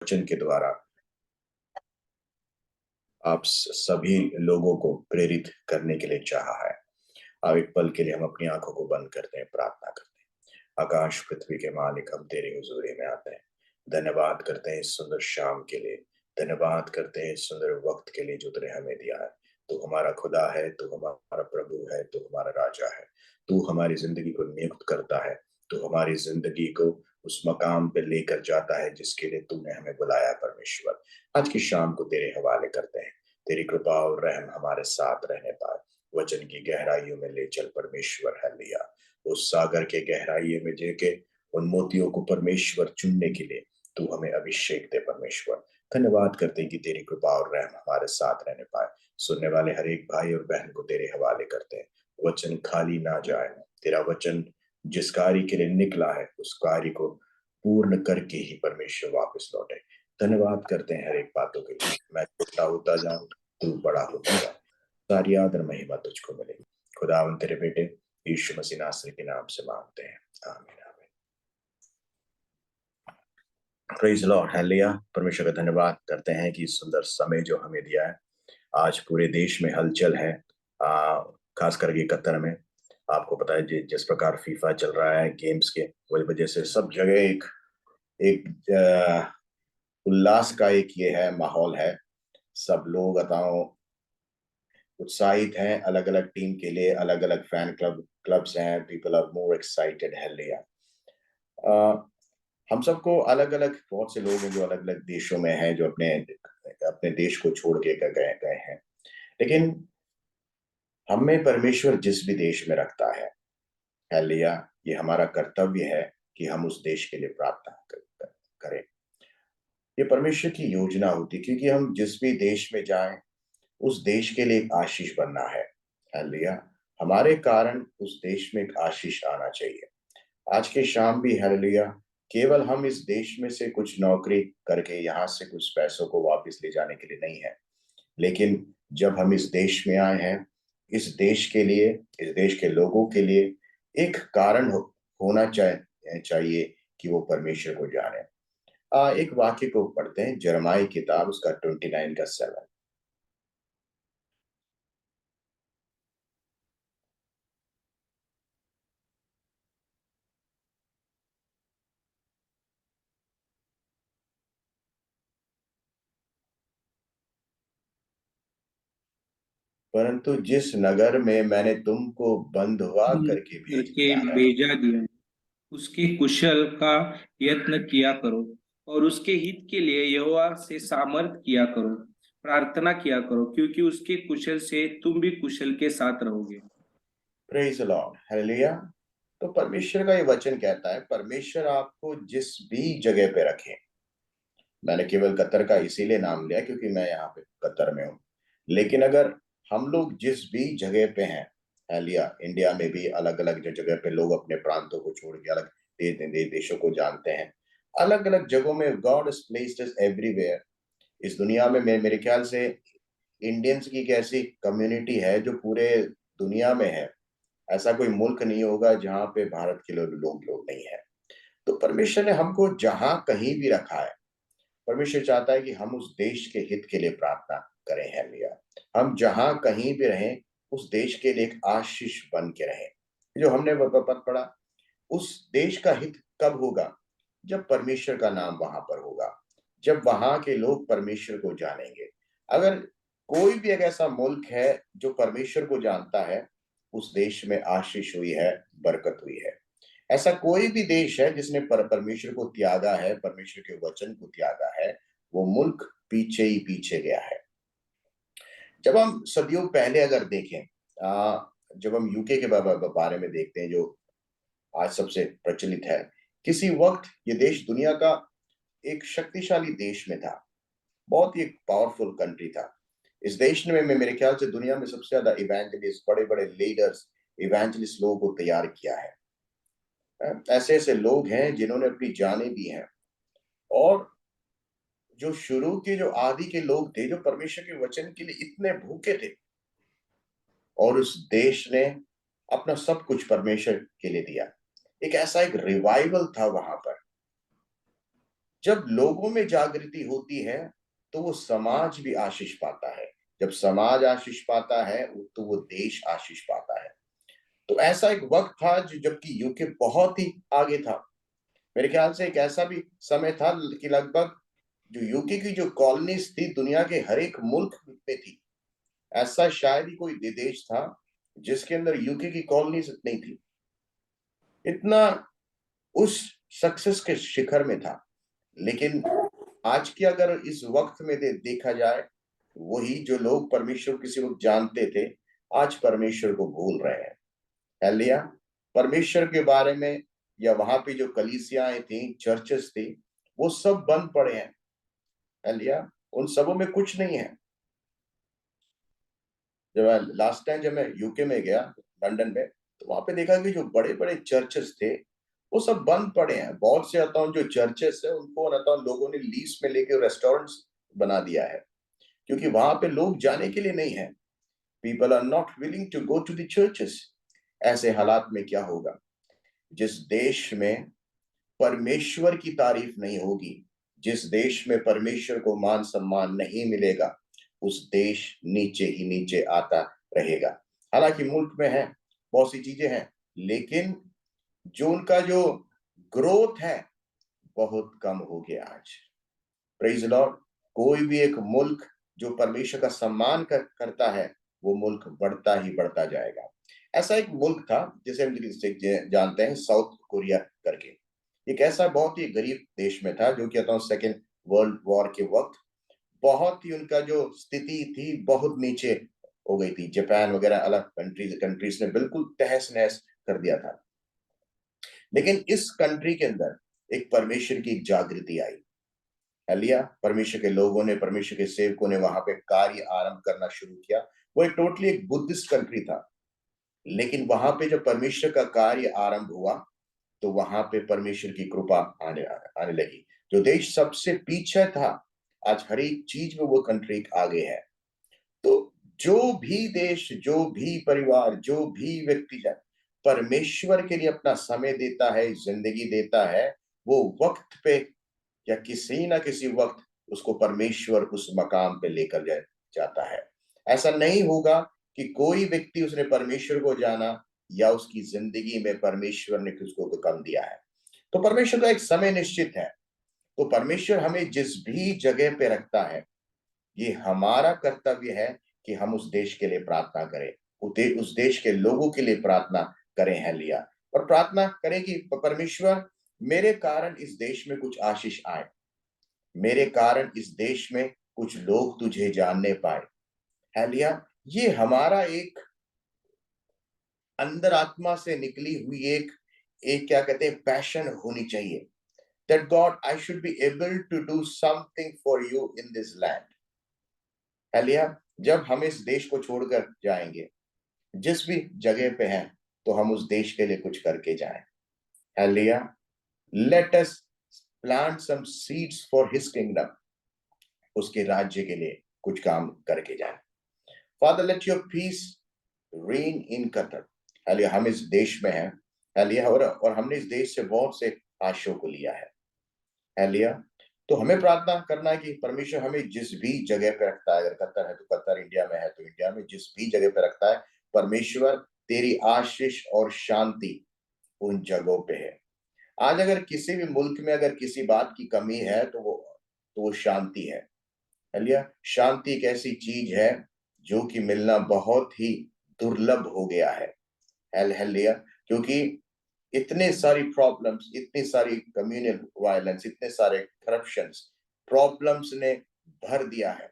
वचन के द्वारा आप सभी लोगों को प्रेरित करने के लिए चाहा है। अब एक पल के लिए हम अपनी आंखों को बंद करते हैं, प्रार्थना करते हैं। आकाश पृथ्वी के मालिक, हम तेरी हुजूरी में आते हैं। धन्यवाद करते हैं इस सुंदर शाम के लिए। धन्यवाद करते हैं इस सुंदर वक्त के लिए जो तूने हमें दिया है। तू हमारा खुदा है, तू हमारा प्रभु है, तू हमारा राजा है। तू हमारी जिंदगी को नियुक्त करता है। तू हमारी जिंदगी को उस मकाम पे लेकर जाता है जिसके लिए तूने हमें बुलाया। परमेश्वर, आज की शाम को तेरे हवाले करते हैं। तेरी कृपा और रहम हमारे साथ रहने पाए। वचन की गहराइयों में ले चल परमेश्वर। हालेलुया। उस सागर के गहराइयों में जेके उन मोतियों को परमेश्वर चुनने के लिए तू हमें अभिषेक दे परमेश्वर। धन्यवाद करते हैं कि तेरी कृपा और रहम हमारे साथ रहने पाए। सुनने वाले हर एक भाई और बहन को तेरे हवाले करते हैं। वचन खाली ना जाए। तेरा वचन जिस कार्य के लिए निकला है उस कार्य को पूर्ण करके ही परमेश्वर वापस लौटे। धन्यवाद करते हैं हर एक बातों के लिए। मैं छोटा होता जाऊं, तू बड़ा होता जा। सारी आदर महिमा तुझको मिलेगी। खुदावन तेरे बेटे यीशु मसीह नासरी के नाम से मांगते हैं, आमीन आमीन। Praise Lord, hallelujah. परमेश्वर का धन्यवाद करते हैं कि सुंदर समय जो हमें दिया है। आज पूरे देश में हलचल है, खास करके कतर में। आपको पता है जिस प्रकार फीफा चल रहा है गेम्स के वजह से सब जगह एक एक उल्लास का एक ये है माहौल है। सब लोग बताओ उत्साहित हैं, अलग अलग टीम के लिए अलग अलग फैन क्लब्स हैं। पीपल आर मोर एक्साइटेड है लिया। हम सबको अलग अलग बहुत से लोग हैं जो अलग अलग देशों में हैं, जो अपने अपने देश को छोड़ के गए गए हैं। लेकिन हमें परमेश्वर जिस भी देश में रखता है लिया, ये हमारा कर्तव्य है कि हम उस देश के लिए प्रार्थना करें। ये परमेश्वर की योजना होती है, क्योंकि हम जिस भी देश में जाएं उस देश के लिए एक आशीष बनना है। हालेलुया। हमारे कारण उस देश में एक आशीष आना चाहिए। आज के शाम भी हालेलुया, केवल हम इस देश में से कुछ नौकरी करके यहाँ से कुछ पैसों को वापस ले जाने के लिए नहीं है, लेकिन जब हम इस देश में आए हैं, इस देश के लिए, इस देश के लोगों के लिए एक कारण होना चाहिए कि वो परमेश्वर को जाने। एक वाक्य को पढ़ते हैं, यिर्मयाह किताब उसका 29 का 7। परंतु जिस नगर में मैंने तुमको बंधुआ करके भेज करके दिया है, भेजा दिया, उसके कुशल का यत्न किया करो और उसके हित के लिए यहोवा से सामर्थ किया करो, प्रार्थना किया करो, क्योंकि उसके कुशल से तुम भी कुशल के साथ रहोगे। Praise the Lord, hallelujah. तो परमेश्वर का ये वचन कहता है, परमेश्वर आपको जिस भी जगह पे रखे। मैंने केवल कतर का इसीलिए नाम लिया क्योंकि मैं यहाँ पे कतर में हूँ। लेकिन अगर हम लोग जिस भी जगह पे हैं, हालेलुया, इंडिया में भी अलग अलग जगह पे लोग अपने प्रांतों को छोड़ के अलग देशों को जानते हैं। अलग अलग जगहों में God is placed us everywhere. इस दुनिया में मेरे ख्याल से इंडियंस की एक ऐसी कम्युनिटी है जो पूरे दुनिया में है। ऐसा कोई मुल्क नहीं होगा जहाँ पे भारत के लोग नहीं है। तो परमेश्वर ने हमको जहां कहीं भी रखा है, परमेश्वर चाहता है कि हम उस देश के हित के लिए प्रार्थना करें। है लिया, हम जहां कहीं भी रहें उस देश के लिए एक आशीष बन के रहें। जो हमने पद पढ़ा, उस देश का हित कब होगा? जब परमेश्वर का नाम वहां पर होगा, जब वहां के लोग परमेश्वर को जानेंगे। अगर कोई भी एक ऐसा मुल्क है जो परमेश्वर को जानता है, उस देश में आशीष हुई है, बरकत हुई है। ऐसा कोई भी देश है जिसने परमेश्वर को त्यागा है, परमेश्वर के वचन को त्यागा है, वो मुल्क पीछे ही पीछे गया है। जब हम सदियों पहले अगर देखें, जब हम यूके के बारे में देखते हैं जो आज सबसे प्रचलित है, किसी वक्त ये देश दुनिया का एक शक्तिशाली देश में था। बहुत ही एक पावरफुल कंट्री था। इस देश ने मेरे ख्याल से दुनिया में सबसे ज्यादा इवेंजलिस्ट, बड़े बड़े लीडर्स, इवेंजलिस्ट लोगों को तैयार किया है। ऐसे ऐसे लोग हैं जिन्होंने अपनी जानें दी हैं। और जो शुरू के जो आदि के लोग थे, जो परमेश्वर के वचन के लिए इतने भूखे थे, और उस देश ने अपना सब कुछ परमेश्वर के लिए दिया। एक ऐसा एक रिवाइवल था वहां पर, जब लोगों में जागृति होती है तो वो समाज भी आशीष पाता है। जब समाज आशीष पाता है तो वो देश आशीष पाता है। तो ऐसा एक वक्त था जबकि यूके बहुत ही आगे था। मेरे ख्याल से एक ऐसा भी समय था कि लगभग जो यूके की जो कॉलोनीज थी दुनिया के हर एक मुल्क में थी। ऐसा शायद ही कोई देश था जिसके अंदर यूके की कॉलोनीज नहीं थी। इतना उस सक्सेस के शिखर में था। लेकिन आज की अगर इस वक्त में देखा जाए, वही जो लोग परमेश्वर किसी वक्त जानते थे आज परमेश्वर को भूल रहे हैं। हालेलुया। परमेश्वर के बारे में या वहां पे जो कलीसियाएं थी, चर्चेस थी, वो सब बंद पड़े हैं। हालेलुया। उन सबों में कुछ नहीं है। जब लास्ट टाइम जब मैं यूके में गया, लंदन में, तो वहां पे देखा कि जो बड़े बड़े चर्चेस थे वो सब बंद पड़े हैं। बहुत से आता हूँ जो चर्चेस है उनको आता हूँ लोगों ने लीज में लेके रेस्टोरेंट्स बना दिया है, क्योंकि वहां पे लोग जाने के लिए नहीं है। People are not willing to go to the churches. ऐसे हालात में क्या होगा? जिस देश में परमेश्वर की तारीफ नहीं होगी, जिस देश में परमेश्वर को मान सम्मान नहीं मिलेगा, उस देश नीचे ही नीचे आता रहेगा। हालांकि मुल्क में है, बहुत सी चीजें हैं, लेकिन जो उनका जो ग्रोथ है बहुत कम हो गया आज। Praise Lord. कोई भी एक मुल्क जो परमेश्वर का सम्मान करता है वो मुल्क बढ़ता ही बढ़ता जाएगा। ऐसा एक मुल्क था जिसे हम जानते हैं साउथ कोरिया करके। एक ऐसा बहुत ही गरीब देश में था जो कहता हूँ सेकेंड वर्ल्ड वॉर के वक्त बहुत ही उनका जो स्थिति थी बहुत नीचे हो गई थी। जापान वगैरह अलग कंट्रीज ने बिल्कुल तहस नहस कर दिया था। लेकिन इस कंट्री के अंदर एक परमेश्वर की जागृति आई। हालेलुया। परमेश्वर के लोगों ने, परमेश्वर के सेवकों ने वहां पे कार्य आरंभ करना शुरू किया। वो एक टोटली एक बुद्धिस्ट कंट्री था, लेकिन वहां पे जब परमेश्वर का कार्य आरंभ हुआ तो वहां पे परमेश्वर की कृपा आने आने लगी। जो देश सबसे पीछे था आज हर एक चीज में वो कंट्री आगे है। तो जो भी देश, जो भी परिवार, जो भी व्यक्ति जन परमेश्वर के लिए अपना समय देता है, जिंदगी देता है, वो वक्त पे या किसी ना किसी वक्त उसको परमेश्वर उस मकाम पे लेकर जाता है। ऐसा नहीं होगा कि कोई व्यक्ति उसने परमेश्वर को जाना या उसकी जिंदगी में परमेश्वर ने किसको कम दिया है। तो परमेश्वर का एक समय निश्चित है। तो परमेश्वर हमें जिस भी जगह पे रखता है, ये हमारा कर्तव्य है कि हम उस देश के लिए प्रार्थना करें, उस देश के लोगों के लिए प्रार्थना करें। है लिया और प्रार्थना करें कि परमेश्वर मेरे कारण इस देश में कुछ आशीष आए, मेरे कारण इस देश में कुछ लोग तुझे जानने पाए। है लिया। ये हमारा एक अंदर आत्मा से निकली हुई एक एक क्या कहते हैं पैशन होनी चाहिए। That God I should be able to do something for you in this land. है लिया। जब हम इस देश को छोड़कर जाएंगे, जिस भी जगह पे हैं, तो हम उस देश के लिए कुछ करके जाएं। है लिया। Let us plant some seeds for his kingdom. उसके राज्य के लिए कुछ काम करके जाएं। Father let your peace rain in Qatar. हालिया हम इस देश में हैं। हालिया और हमने इस देश से बहुत से आशयों को लिया है। हालिया। तो हमें प्रार्थना करना है कि परमेश्वर हमें जिस भी जगह पे रखता है, अगर कतर है तो कतर, इंडिया में है तो इंडिया में, जिस भी जगह पे रखता है, परमेश्वर तेरी आशीष और शांति उन जगहों पे है। आज अगर किसी भी मुल्क में अगर किसी बात की कमी है तो वो शांति है। हालिया। शांति एक ऐसी चीज है जो कि मिलना बहुत ही दुर्लभ हो गया है। हालेलुया। क्योंकि इतने सारी प्रॉब्लम्स, इतनी सारी कम्युनल वायलेंस, इतने सारे करप्शंस, प्रॉब्लम्स ने भर दिया है।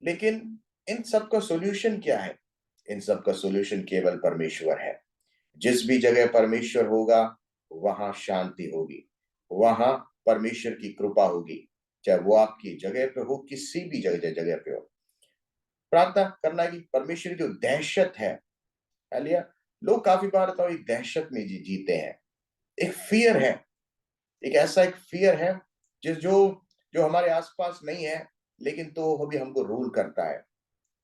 लेकिन इन सब का सॉल्यूशन क्या है? इन सब का सॉल्यूशन केवल परमेश्वर है। जिस भी जगह परमेश्वर होगा वहां शांति होगी, वहां परमेश्वर की कृपा होगी। चाहे वो आपकी जगह पे हो, किसी भी जगह जगह पे हो। प्रार्थना करना कि परमेश्वर की जो दहशत है। हालेलुया। लोग काफी बार तो एक दहशत में जीते हैं। एक फियर है, एक ऐसा एक फियर है जो जो हमारे आसपास नहीं है, लेकिन तो वो भी हमको रूल करता है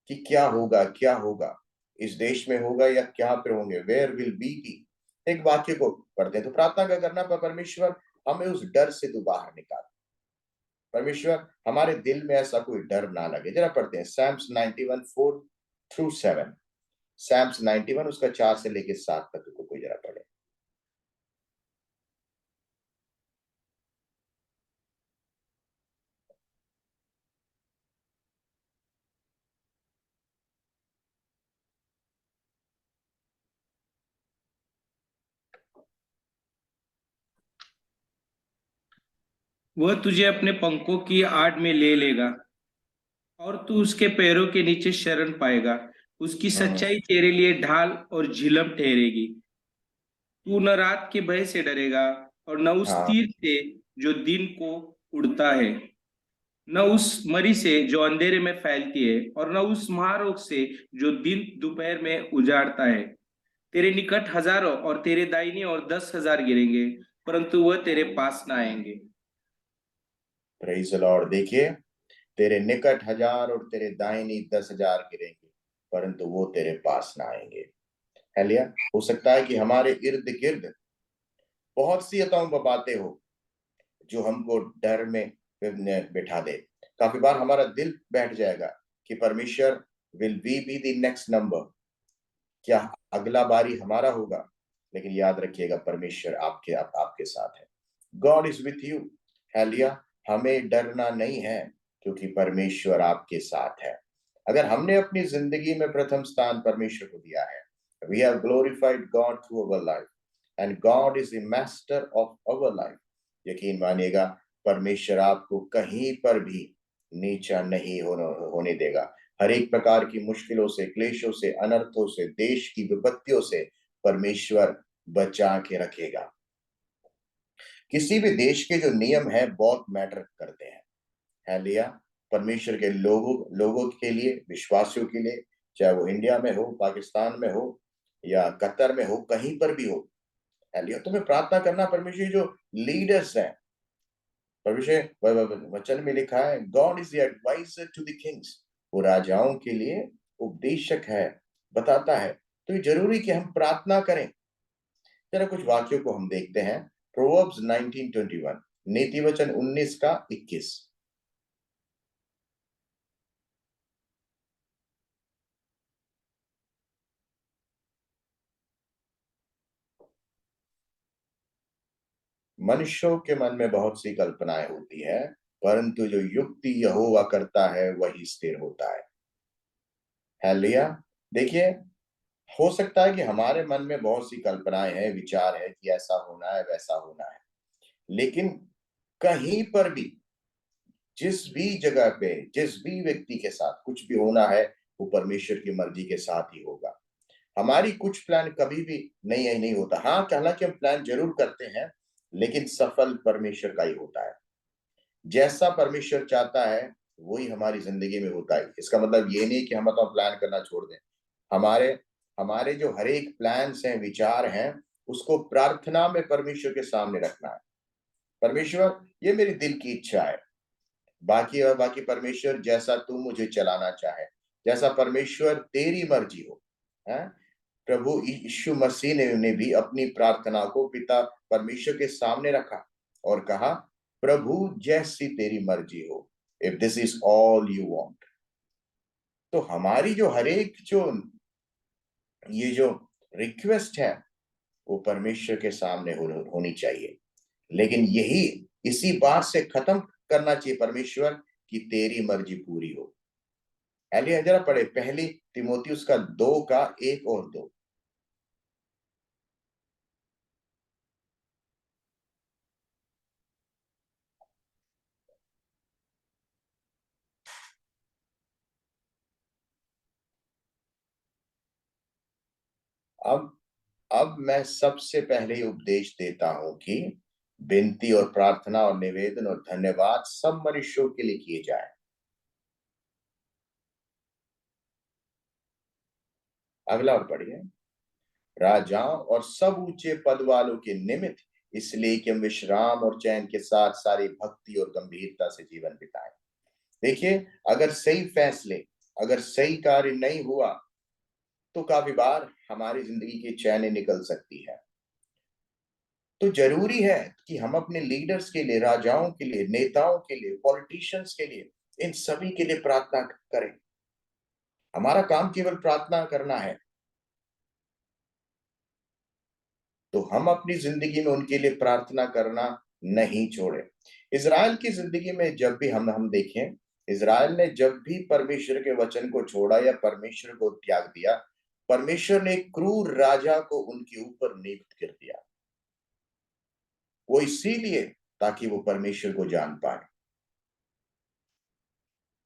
कि क्या होगा, क्या होगा, इस देश में होगा या क्या पे होंगे, वेयर विल बी की। एक वाक्य को पढ़ते हैं तो प्रार्थना का करना पर परमेश्वर हमें उस डर से तो बाहर निकाल। परमेश्वर हमारे दिल में ऐसा कोई डर ना लगे। जरा पढ़ते हैं Psalms 91 4 through 7। Psalms 91 उसका 4 से लेके 7 तक को कोई जरा पढ़े। वह तुझे अपने पंखों की आड़ में ले लेगा और तू उसके पैरों के नीचे शरण पाएगा। उसकी हम्म। सच्चाई तेरे लिए ढाल और झिलम ठहरेगी। तू न रात के भय से डरेगा और न उस हाँ। तीर से जो दिन को उड़ता है, न उस मरी से जो अंधेरे में फैलती है, और न उस महारोग से जो दिन दोपहर में उजाड़ता है। तेरे निकट हजारों और तेरे दाहिनी ओर 10,000 गिरेंगे, परंतु वह तेरे पास न आएंगे। Praise the Lord. देखिए, तेरे निकट 1000 और तेरे दाहिनी 10,000 गिरेंगे, परंतु वो तेरे पास ना आएंगे। हालेलुया। हो सकता है कि हमारे इर्द गिर्द बहुत सी बातें हो जो हमको डर में बिठा दे। काफी बार हमारा दिल बैठ जाएगा कि परमेश्वर, will we be the next number, क्या अगला बारी हमारा होगा। लेकिन याद रखिएगा, परमेश्वर आपके साथ है। God is with you. Hallelujah. हमें डरना नहीं है, क्योंकि परमेश्वर आपके साथ है। अगर हमने अपनी जिंदगी में प्रथम स्थान परमेश्वर को दिया है, we have glorified God through our life and God is the master of our life. यकीन मानिएगा, परमेश्वर आपको कहीं पर भी नीचा नहीं होने देगा। हर एक प्रकार की मुश्किलों से, क्लेशों से, अनर्थों से, देश की विपत्तियों से परमेश्वर बचा के रखेगा। किसी भी देश के जो नियम है बहुत मैटर करते हैं। हालेलुया। परमेश्वर के लोगों लोगों के लिए, विश्वासियों के लिए, चाहे वो इंडिया में हो, पाकिस्तान में हो या कतर में हो, कहीं पर भी हो। हालेलुया। तुम्हें प्रार्थना करना, परमेश्वर जो लीडर्स हैं, परमेश्वर वचन में लिखा है, God is the adviser to the kings. वो राजाओं के लिए उपदेशक है, बताता है। तो ये जरूरी कि हम प्रार्थना करें। जरा कुछ वाक्यों को हम देखते हैं। प्रोवर्ब्स 19:21, नीति वचन 19 का 21। मनुष्यों के मन में बहुत सी कल्पनाएं होती है, परंतु जो युक्ति यहोवा करता है वही स्थिर होता है। हालेलुया। देखिए, हो सकता है कि हमारे मन में बहुत सी कल्पनाएं हैं, विचार है कि ऐसा होना है, वैसा होना है। लेकिन कहीं पर भी, जिस भी जगह पे, जिस भी व्यक्ति के साथ कुछ भी होना है, वो परमेश्वर की मर्जी के साथ ही होगा। हमारी कुछ प्लान कभी भी नहीं होता। हाँ, हालांकि हम प्लान जरूर करते हैं, लेकिन सफल परमेश्वर का ही होता है। जैसा परमेश्वर चाहता है वही हमारी जिंदगी में होता है। इसका मतलब ये नहीं कि हम अपना प्लान करना छोड़ दें। हमारे हमारे जो हर एक प्लान्स हैं, विचार हैं, उसको प्रार्थना में परमेश्वर के सामने रखना है। परमेश्वर, ये मेरी दिल की इच्छा है। बाकी परमेश्वर, जैसा तू मुझे चलाना चाहे, जैसा परमेश्वर तेरी मर्जी हो। है। प्रभु यीशु मसीह ने भी अपनी प्रार्थना को पिता परमेश्वर के सामने रखा और कहा, प्रभु जैसी तेरी मर्जी हो, if this is all you want. तो हमारी जो हर एक जो ये जो रिक्वेस्ट है, वो परमेश्वर के सामने होनी चाहिए। लेकिन यही, इसी बात से खत्म करना चाहिए, परमेश्वर की तेरी मर्जी पूरी हो। एलिया जरा पढ़े पहली तिमोथियुस का 2 का 1 और 2। अब मैं सबसे पहले ही उपदेश देता हूं कि विनती और प्रार्थना और निवेदन और धन्यवाद सब मनुष्यों के लिए किए जाए। अगला और पढ़िए। राजाओं और सब ऊंचे पद वालों के निमित्त, इसलिए कि हम विश्राम और चैन के साथ सारी भक्ति और गंभीरता से जीवन बिताएं। देखिए, अगर सही फैसले, अगर सही कार्य नहीं हुआ, तो काफी बार हमारी जिंदगी की चैन निकल सकती है। तो जरूरी है कि हम अपने लीडर्स के लिए, राजाओं के लिए, नेताओं के लिए, पॉलिटिशियंस के लिए, इन सभी के लिए प्रार्थना करें। हमारा काम केवल प्रार्थना करना है, तो हम अपनी जिंदगी में उनके लिए प्रार्थना करना नहीं छोड़े। इज़राइल की जिंदगी में जब भी हम देखें, इज़राइल ने जब भी परमेश्वर के वचन को छोड़ा या परमेश्वर को त्याग दिया, परमेश्वर ने एक क्रूर राजा को उनके ऊपर नियुक्त कर दिया। वो इसीलिए ताकि वो परमेश्वर को जान पाए,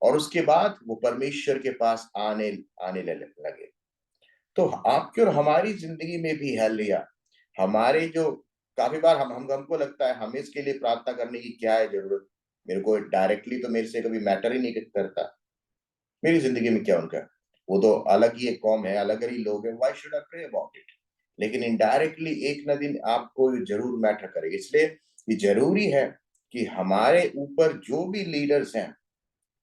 और उसके बाद वो परमेश्वर के पास आने आने लगे। तो आपकी और हमारी जिंदगी में भी हालेलुया, हमारे जो काफी बार हम हमको लगता है हमें इसके लिए प्रार्थना करने की क्या है जरूरत, मेरे को डायरेक्टली तो मेरे से कभी मैटर ही नहीं करता, मेरी जिंदगी में क्या उनका, वो तो अलग ही एक कौम है, अलग ही लोग हैं, why should I pray about it. लेकिन इनडायरेक्टली एक ना दिन आपको जरूर मैटर करेगा, इसलिए ये जरूरी है कि हमारे ऊपर जो भी लीडर्स हैं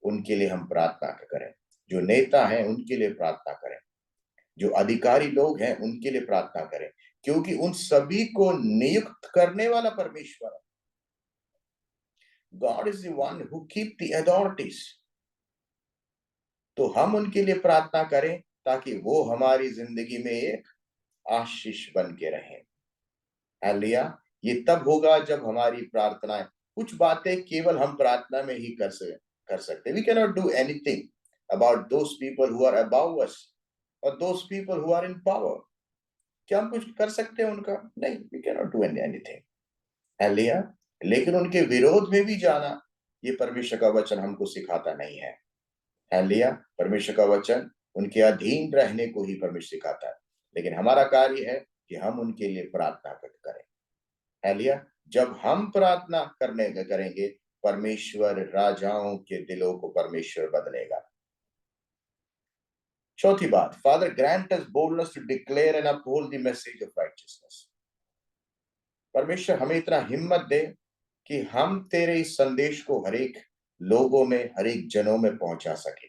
उनके लिए हम प्रार्थना करें, जो नेता हैं उनके लिए प्रार्थना करें, जो अधिकारी लोग हैं उनके लिए प्रार्थना करें, क्योंकि उन सभी को नियुक्त करने वाला परमेश्वर है। God is the one who keep the authorities. तो हम उनके लिए प्रार्थना करें ताकि वो हमारी जिंदगी में एक आशीष बन के रहें। हालेलुया। ये तब होगा जब हमारी प्रार्थनाएं, कुछ बातें केवल हम प्रार्थना में ही कर सकते। We can not do anything about those people who are above us और those people who are in power. क्या हम कुछ कर सकते हैं उनका? नहीं, we can not do anything. Hallelujah. लेकिन उनके विरोध में भी जाना, ये परमेश्वर का वचन हमको सिखाता नहीं है। हालेलुया। परमेश्वर का वचन उनके अधीन रहने को ही परमेश्वर सिखाता है, लेकिन हमारा कार्य है कि हम उनके लिए प्रार्थना करें। हालेलुया। जब हम प्रार्थना करने करेंगे, परमेश्वर राजाओं के दिलों को परमेश्वर बदलेगा। चौथी बात, father grant us boldness to declare and uphold the message of righteousness. परमेश्वर हमें इतना हिम्मत दे कि हम तेरे इस संदेश को हरेक लोगों में, हरेक जनों में पहुंचा सके।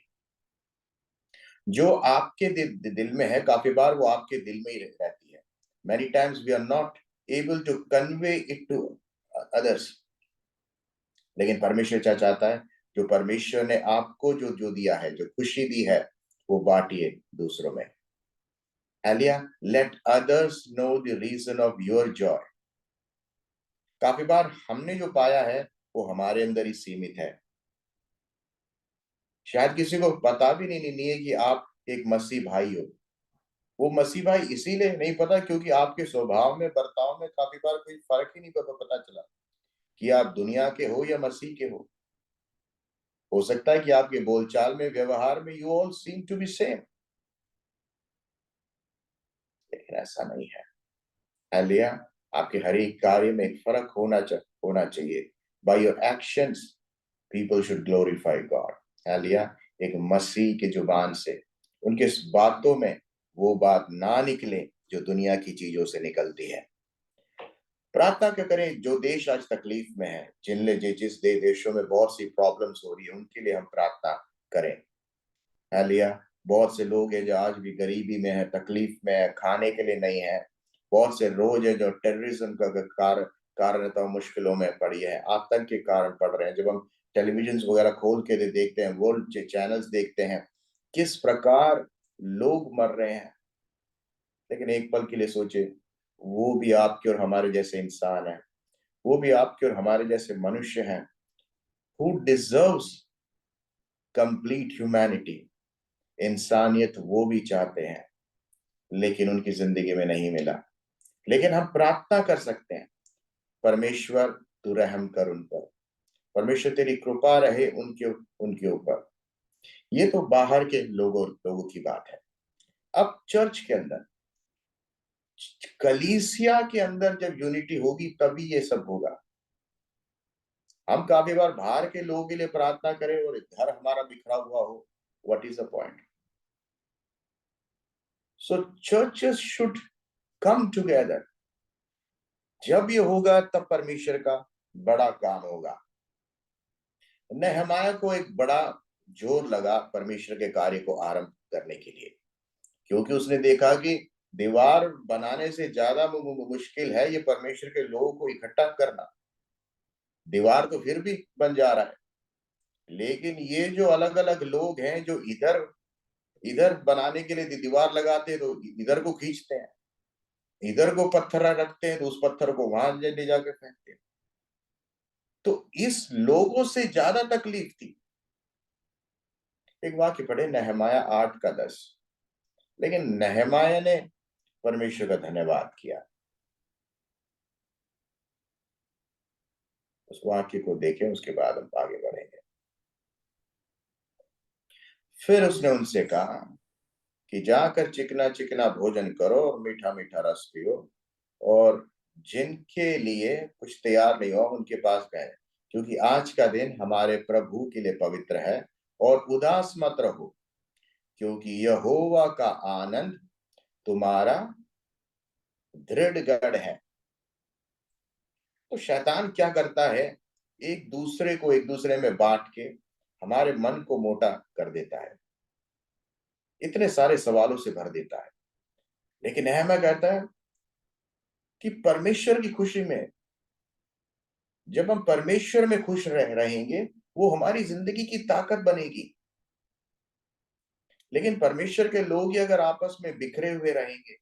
जो आपके दिल में है, काफी बार वो आपके दिल में ही रहती है। Many times we are not able to convey it to others, लेकिन परमेश्वर क्या चाहता है, जो परमेश्वर ने आपको जो जो दिया है, जो खुशी दी है, वो बांटिए दूसरों में। Hallelujah. Let others know the reason of your joy. काफी बार हमने जो पाया है वो हमारे अंदर ही सीमित है, शायद किसी को पता भी नहीं है कि आप एक मसीह भाई हो। वो मसीह भाई इसीलिए नहीं पता क्योंकि आपके स्वभाव में, बर्ताव में काफी बार कोई फर्क ही नहीं पता चला कि आप दुनिया के हो या मसीह के हो सकता है कि आपके बोलचाल में, व्यवहार में you all seem to be same, लेकिन ऐसा नहीं है। हालेलुया। आपके हर एक कार्य में एक फर्क होना चाहिए। By your actions people should glorify God. Hallelujah. एक मसीह के जुबान से, उनके बातों में वो बात ना निकले जो दुनिया की चीजों से निकलती है। प्रार्थना क्या करें, जो देश आज तकलीफ में है, जिस देशों में बहुत सी प्रॉब्लम्स हो रही है, उनके लिए हम प्रार्थना करें। हालेलुया। बहुत से लोग हैं जो आज भी गरीबी में है, तकलीफ में है, खाने के लिए नहीं है। बहुत से रोज है जो टेररिज्म का कारणता मुश्किलों में पड़ी है, आतंक के कारण पड़ रहे हैं। जब हम टेलीविजन वगैरह खोल के देखते हैं, वर्ल्ड चैनल्स देखते हैं, किस प्रकार लोग मर रहे हैं। लेकिन एक पल के लिए सोचे, वो भी आपके और हमारे जैसे इंसान है, वो भी आपके और हमारे जैसे मनुष्य हैं, हु डिजर्व्स कंप्लीट ह्यूमैनिटी। इंसानियत वो भी चाहते हैं, लेकिन उनकी जिंदगी में नहीं मिला। लेकिन हम प्रार्थना कर सकते हैं, परमेश्वर तू रहम कर उन पर, परमेश्वर तेरी कृपा रहे उनके उनके ऊपर। ये तो बाहर के लोगों की बात है। अब चर्च के अंदर, कलीसिया के अंदर जब यूनिटी होगी तभी ये सब होगा। हम काफी बार बाहर के लोगों के लिए प्रार्थना करें और घर हमारा बिखरा हुआ हो, what is the point? So churches should come together. जब ये होगा तब परमेश्वर का बड़ा काम होगा। नेहमाया को एक बड़ा जोर लगा परमेश्वर के कार्य को आरंभ करने के लिए, क्योंकि उसने देखा कि दीवार बनाने से ज्यादा मुश्किल है ये परमेश्वर के लोगों को इकट्ठा करना। दीवार तो फिर भी बन जा रहा है, लेकिन ये जो अलग अलग लोग हैं जो इधर इधर बनाने के लिए दीवार लगाते हैं तो इधर को खींचते हैं, इधर को पत्थर रखते हैं तो उस पत्थर को वहां ले जाके फेंकते हैं। तो इस लोगों से ज्यादा तकलीफ थी। एक वाक्य पढ़े नहमाया 8 का 10। लेकिन नहमाया ने परमेश्वर का धन्यवाद किया। उस वाक्य को देखें, उसके बाद हम आगे बढ़ेंगे। फिर उसने उनसे कहा कि जाकर चिकना चिकना भोजन करो और मीठा मीठा रस पियो, और जिनके लिए कुछ तैयार नहीं हो उनके पास गए, क्योंकि आज का दिन हमारे प्रभु के लिए पवित्र है। और उदास मत रहो, क्योंकि यहोवा का आनंद तुम्हारा दृढ़ गढ़ है। तो शैतान क्या करता है, एक दूसरे को एक दूसरे में बांट के हमारे मन को मोटा कर देता है, इतने सारे सवालों से भर देता है। लेकिन नहम्याह कहता है कि परमेश्वर की खुशी में, जब हम परमेश्वर में खुश रहेंगे, वो हमारी जिंदगी की ताकत बनेगी। लेकिन परमेश्वर के लोग ही अगर आपस में बिखरे हुए रहेंगे,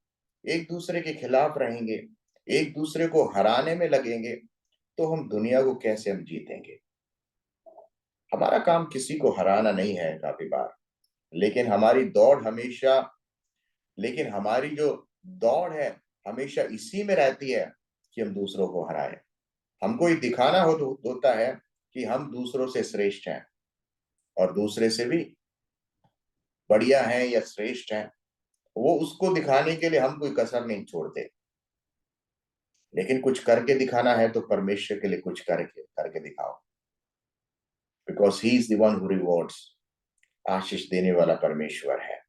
एक दूसरे के खिलाफ रहेंगे, एक दूसरे को हराने में लगेंगे, तो हम दुनिया को कैसे हम जीतेंगे। हमारा काम किसी को हराना नहीं है काफी बार, लेकिन हमारी जो दौड़ है हमेशा इसी में रहती है कि हम दूसरों को हराएं। हमको ये दिखाना होता है कि हम दूसरों से श्रेष्ठ हैं और दूसरे से भी बढ़िया हैं या श्रेष्ठ हैं। वो उसको दिखाने के लिए हम कोई कसर नहीं छोड़ते। लेकिन कुछ करके दिखाना है तो परमेश्वर के लिए कुछ करके करके दिखाओ, because he is the one who rewards. आशीष देने वाला परमेश्वर है।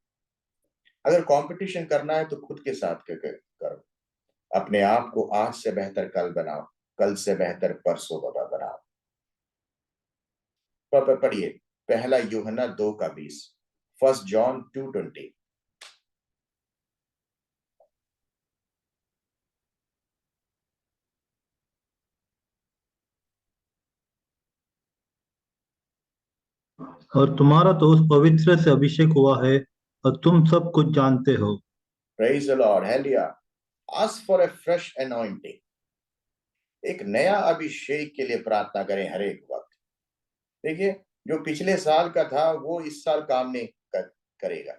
अगर कंपटीशन करना है तो खुद के साथ करो। अपने आप को आज से बेहतर कल बनाओ, कल से बेहतर परसों बनाओ। पढ़िए पहला यूहन्ना 2 का 20, 1 जॉन 2:20। और तुम्हारा तो उस पवित्र से अभिषेक हुआ है और तुम सब कुछ जानते हो। Praise the Lord, hallelujah. Ask for a fresh anointing. एक नया अभिषेक के लिए प्रार्थना करें हर एक वक्त। देखिए, जो पिछले साल का था वो इस साल काम नहीं करेगा,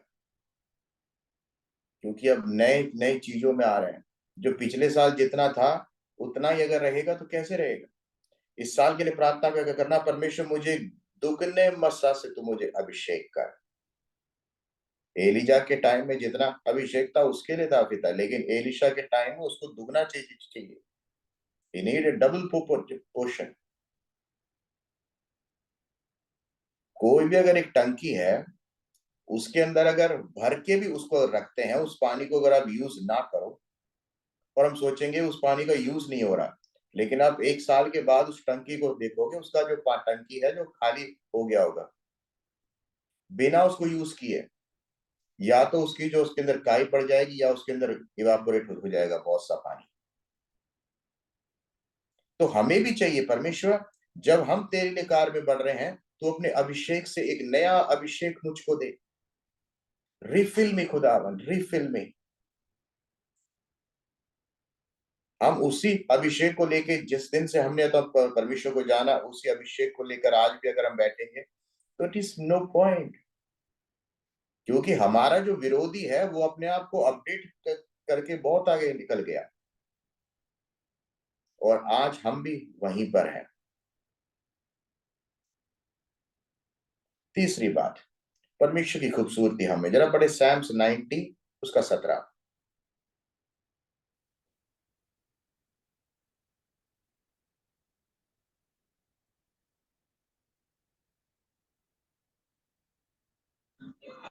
क्योंकि अब नए नई चीजों में आ रहे हैं। जो पिछले साल जितना था उतना ही अगर रहेगा तो कैसे रहेगा। इस साल के लिए प्रार्थना करना, परमेश्वर मुझे दुगने मसा से तू मुझे अभिषेक कर। एलिजा के टाइम में जितना अभिषेक था उसके लिए काफी था, लेकिन एलिशा के टाइम में उसको दुगना चाहिए। He need a double portion। कोई भी अगर एक टंकी है, उसके अंदर अगर भर के भी उसको रखते हैं, उस पानी को अगर आप यूज ना करो और हम सोचेंगे उस पानी का यूज नहीं हो रहा, लेकिन आप 1 साल के बाद उस टंकी को देखोगे, उसका जो टंकी है जो खाली हो गया होगा बिना उसको यूज किए, या तो उसकी जो उसके अंदर काई पड़ जाएगी या उसके अंदर इवापोरेट हो जाएगा बहुत सा पानी। तो हमें भी चाहिए परमेश्वर, जब हम तेरे लिए कार्य में बढ़ रहे हैं तो अपने अभिषेक से एक नया अभिषेक मुझको दे। रिफिल में खुदावन, रिफिल में। हम उसी अभिषेक को लेके, जिस दिन से हमने तो परमेश्वर को जाना, उसी अभिषेक को लेकर आज भी अगर हम बैठेंगे तो इट इज नो पॉइंट। क्योंकि हमारा जो विरोधी है वो अपने आप को अपडेट करके बहुत आगे निकल गया, और आज हम भी वहीं पर हैं। तीसरी बात, परमेश्वर की खूबसूरती हमें जरा पढ़े सैम्स 90 उसका 17।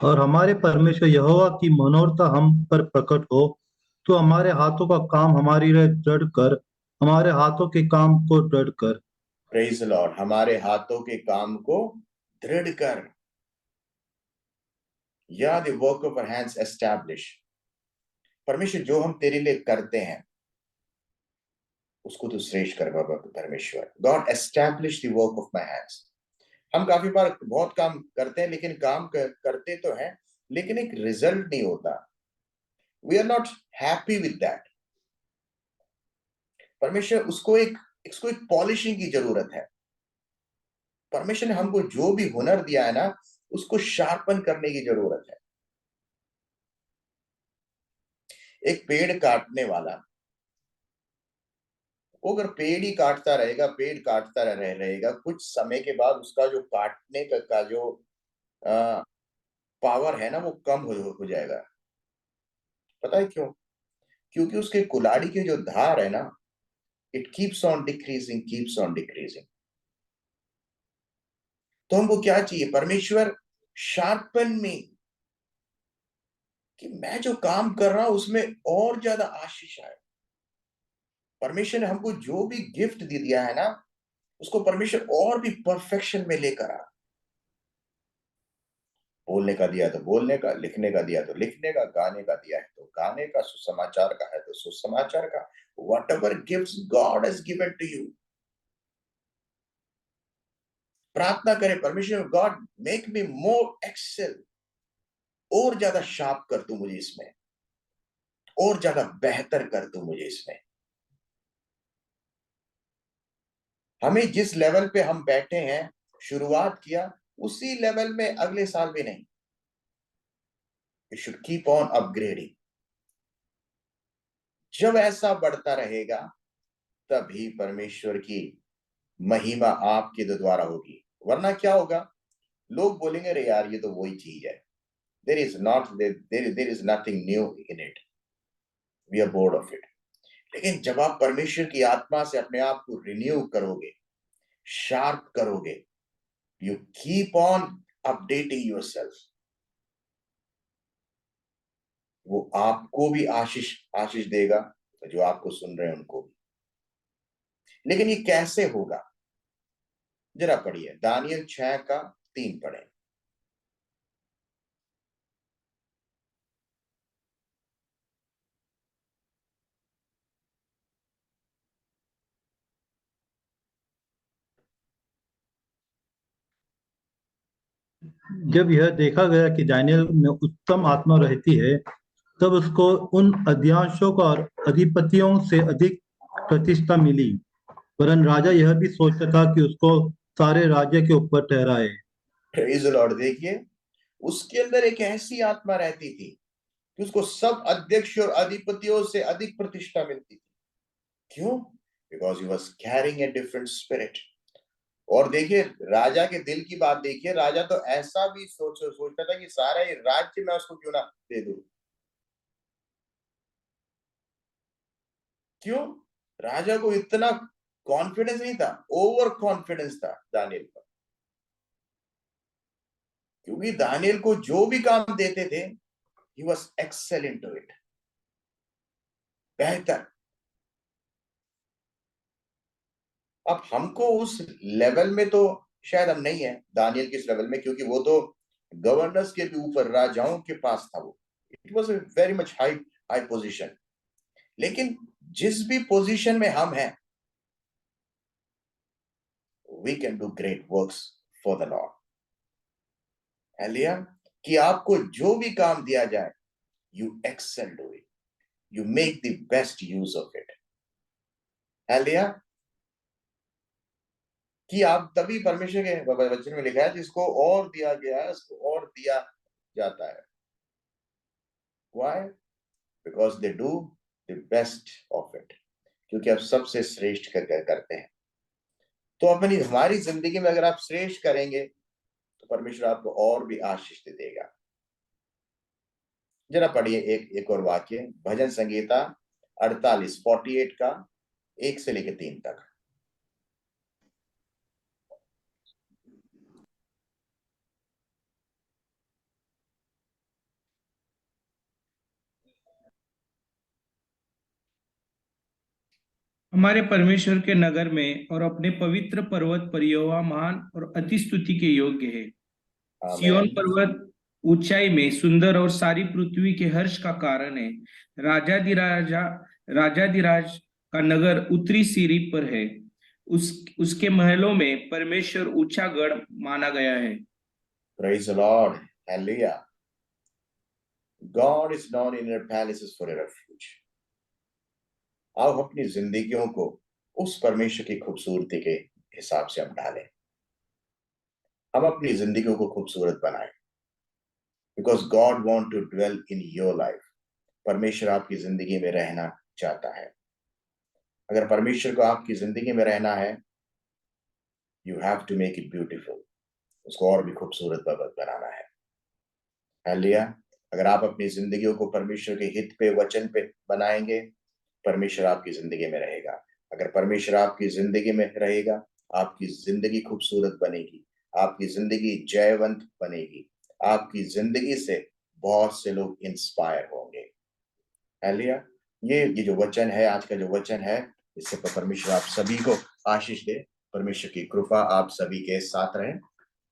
और हमारे परमेश्वर यहोवा की मनोरथा हम पर प्रकट हो, तो हमारे हाथों का काम हमारी रह दृढ़ कर, हमारे हाथों के काम को दृढ़ कर। प्रेज लॉर्ड, हमारे हाथों के काम को दृढ़ कर, या the work of our hands establish. परमेश्वर जो हम तेरे लिए करते हैं उसको तू श्रेष्ठ कर बाबा परमेश्वर। God establish the work of my hands. हम काफी बार बहुत काम करते हैं, लेकिन करते तो हैं, लेकिन एक रिजल्ट नहीं होता। We are not happy with that. परमेश्वर इसको एक पॉलिशिंग की जरूरत है। परमेश्वर ने हमको जो भी हुनर दिया है ना, उसको शार्पन करने की जरूरत है। एक पेड़ काटने वाला, वो अगर पेड़ ही काटता रहेगा, पेड़ काटता रहेगा, कुछ समय के बाद उसका जो काटने का जो पावर है ना, वो कम हो जाएगा। पता है क्यों? क्योंकि उसके कुल्हाड़ी की जो धार है ना, it keeps on decreasing, keeps on decreasing. तो हमको क्या चाहिए? परमेश्वर शार्पन में, कि मैं जो काम कर रहा हूं उसमें और ज्यादा आशीष आए। परमेश्वर ने हमको जो भी गिफ्ट दे दिया है ना, उसको परमेश्वर और भी परफेक्शन में लेकर आ। बोलने का दिया तो बोलने का, लिखने का दिया तो लिखने का, गाने का दिया है तो गाने का, सुसमाचार का है तो सुसमाचार का। Whatever gift God has given to you, प्रार्थना करें परमेश्वर, God make me more excel. और ज्यादा शार्प कर तू मुझे इसमें, और ज्यादा बेहतर कर तू मुझे इसमें। हमें जिस लेवल पे हम बैठे हैं, शुरुआत किया, उसी लेवल में अगले साल भी नहीं। You should keep on upgrading. जब ऐसा बढ़ता रहेगा, तभी परमेश्वर की महिमा आपके द्वारा होगी। वरना क्या होगा? लोग बोलेंगे, अरे यार ये तो वही चीज है, there is nothing new in it, we are bored of it. लेकिन जब आप परमेश्वर की आत्मा से अपने आप को रिन्यू करोगे, शार्प करोगे, you keep on updating yourself, वो आपको भी आशीष आशीष देगा, जो आपको सुन रहे हैं उनको भी। लेकिन ये कैसे होगा? जरा पढ़िए, दानियल 6:3 पढ़े। जब यह देखा गया कि दानियेल में उत्तम आत्मा रहती है, तब उसको उन अधिकांशों का और अधिपतियों से अधिक प्रतिष्ठा मिली। वरन राजा यह भी सोचता था कि उसको सारे राज्य के ऊपर ठहराए। Praise the Lord. देखिए, उसके अंदर एक ऐसी आत्मा रहती थी कि उसको सब अध्यक्ष और अधिपतियों से अधिक प्रतिष्ठा मिलती थी। क्यों? Because he was carrying a different spirit. और देखिए, राजा के दिल की बात देखिए, राजा तो ऐसा भी सोचता था कि सारा ये राज्य मैं उसको क्यों ना दे दूं। क्यों? राजा को इतना कॉन्फिडेंस नहीं था, ओवर कॉन्फिडेंस था दानियल पर। क्योंकि दानियल को जो भी काम देते थे, he was excellent to it, बेहतर। अब हमको उस लेवल में तो शायद हम नहीं है, दानियल किस लेवल में, क्योंकि वो तो गवर्नर्स के भी ऊपर, राजाओं के पास था वो। It was a very much high high position. लेकिन जिस भी पोजीशन में हम हैं, we can do great works for the Lord. Hallelujah. कि आपको जो भी काम दिया जाए, you excel do it, you make the best use of it. Hallelujah. कि आप तभी, परमेश्वर के वचन में लिखा है, जिसको और दिया गया है उसको और दिया जाता है। Why? Because they do the best of it. क्योंकि आप सबसे श्रेष्ठ करते हैं। तो अपनी हमारी जिंदगी में अगर आप श्रेष्ठ करेंगे, तो परमेश्वर आपको और भी आशीष दे देगा। जरा पढ़िए एक और वाक्य, भजन संगीता 48 का 1 से लेकर 3 तक। हमारे परमेश्वर के नगर में और अपने पवित्र पर्वत पर यहोवा महान और अति स्तुति के योग्य है। सिय्योन आमेन। पर्वत ऊंचाई में सुंदर और सारी पृथ्वी के हर्ष का कारण है। राजाधिराज का नगर उत्तरी सीढ़ी पर है। उसके महलों में परमेश्वर ऊंचा गढ़ माना गया है। Praise the Lord. Hallelujah. God is known in your palaces for a refuge. आओ अपनी जिंदगियों को उस परमेश्वर की खूबसूरती के हिसाब से हम ढालें। हम अपनी जिंदगियों को खूबसूरत बनाएं। Because God want to dwell in your life. परमेश्वर आपकी जिंदगी में रहना चाहता है। अगर परमेश्वर को आपकी जिंदगी में रहना है, you have to make it beautiful. उसको और भी खूबसूरत बनाना है। हालेलुया। अगर आप अपनी जिंदगियों को परमेश्वर के हित पे, वचन पे बनाएंगे, परमेश्वर आपकी जिंदगी में रहेगा। अगर परमेश्वर आपकी जिंदगी में रहेगा, आपकी जिंदगी खूबसूरत बनेगी, आपकी जिंदगी जयवंत बनेगी, आपकी जिंदगी से बहुत से लोग इंस्पायर होंगे। हालेलुया। ये जो वचन है, आज का जो वचन है, इससे परमेश्वर आप सभी को आशीष दे। परमेश्वर की कृपा आप सभी के साथ रहे।